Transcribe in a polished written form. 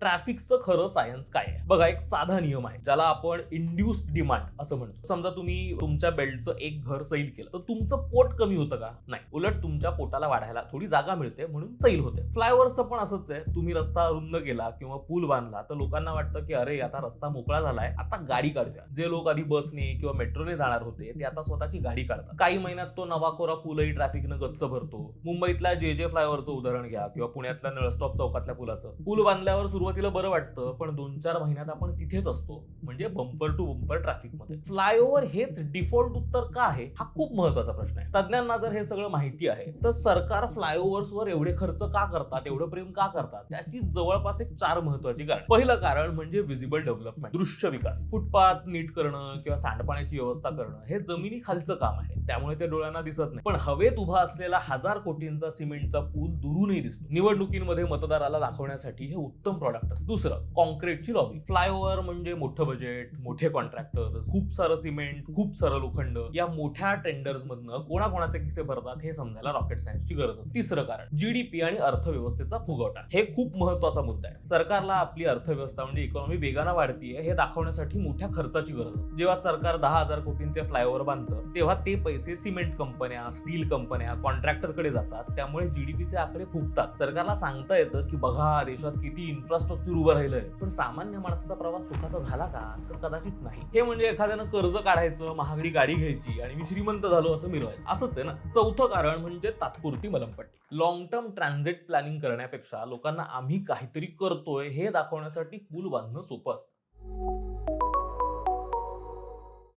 ट्रॅफिकचं खरं सायन्स काय आहे. बघा, एक साधा नियम आहे ज्याला आपण इंड्युस्ड डिमांड असं म्हणतो. समजा तुम्ही तुमच्या बेल्टचं एक घर सैल केलं तर तुमचं पोट कमी होतं का? नाही, उलट तुमच्या पोटाला वाढायला थोडी जागा मिळते म्हणून सैल होते. फ्लायओव्हरचं पण असंच आहे. तुम्ही रस्ता रुंद केला किंवा पूल बांधला तर लोकांना वाटतं की अरे आता रस्ता मोकळा झालाय, आता गाडी काढूया. जे लोक आधी बसने किंवा मेट्रोने जाणार होते ते आता स्वतःची गाडी काढतात. काही महिन्यात तो नवाकोरा पूलही ट्रॅफिकनं गच्च भरतो. मुंबईतल्या जे फ्लायओव्हरचं उदाहरण घ्या किंवा पुण्यातल्या नळस्टॉप चौकातल्या पुलाचं. पूल बांधल्यावर सुरुवातीला बरं वाटतं, पण 2-4 महिन्यात आपण तिथेच असतो, म्हणजे बंपर टू बंपर ट्रॅफिक मध्ये. फ्लायओव्हर हेच डिफॉल्ट उत्तर का आहे हा खूप महत्वाचा प्रश्न आहे. तज्ञांना जर हे सगळं माहिती आहे तर सरकार फ्लायओव्हर्सवर एवढे खर्च का करतात, एवढं प्रेम का करतात, त्याची जवळपास एक 4 महत्वाची कारण. पहिलं कारण म्हणजे व्हिजिबल डेव्हलपमेंट, दृश्य विकास. फुटपाथ नीट करणं किंवा सांडपाण्याची व्यवस्था करणं हे जमिनी खालचं काम आहे, त्यामुळे ते डोळ्यांना दिसत नाही. पण हवेत उभा असलेला 1000 कोटींचा सिमेंटचा पूल दुरूनही दिसतो. निवडणुकीमध्ये मतदाराला दाखवण्यासाठी हे उत्तम प्रॉडक्ट असतं. दुसरं, कॉन्क्रीटची लॉबी. फ्लायओव्हर म्हणजे मोठं बजेट, मोठे कॉन्ट्रॅक्टर्स, खूप सारं सिमेंट, खूप सारं लोखंड. या मोठ्या टेंडर्स मधनं कोणाकोणाचे किस्से भरतात हे समजायला रॉकेट सायन्सची गरज असते. तिसरं कारण, जीडीपी आणि अर्थव्यवस्थेचा फुगवटा. हे खूप महत्वाचा मुद्दा आहे. सरकारला आपली अर्थव्यवस्था म्हणजे इकॉनॉमी वेगानं वाढतीये हे दाखवण्यासाठी मोठ्या खर्चाची गरज असते. जेव्हा सरकार 10,000 कोटींचे फ्लायओव्हर बांधतं तेव्हा ते पैसे सिमेंट कंपन्या, स्टील कंपन्या, कॉन्ट्रॅक्टरकडे जातात. त्यामुळे जीडीपीचे आकडे फुगतात. सरकारला सांगता येतं की बघा देशात किती इन्फ्रास्ट्रक्चर उभं राहिलंय, पण सामान्य माणसाचा प्रवास सुखाचा झाला का? तर कदाचित नाही. हे म्हणजे एखाद्यानं कर्ज काढायचं, महागडी गाडी घ्यायची आणि मी श्रीमंत झालो असं मिळवायचं, असंच आहे ना. चौथं कारण म्हणजे तात्पुरती मलमपट्टी. लॉंग टर्म ट्रान्झिट प्लॅनिंग करण्यापेक्षा लोकांना आम्ही काहीतरी करतोय हे दाखवण्यासाठी पूल बांधणं सोपं असतं.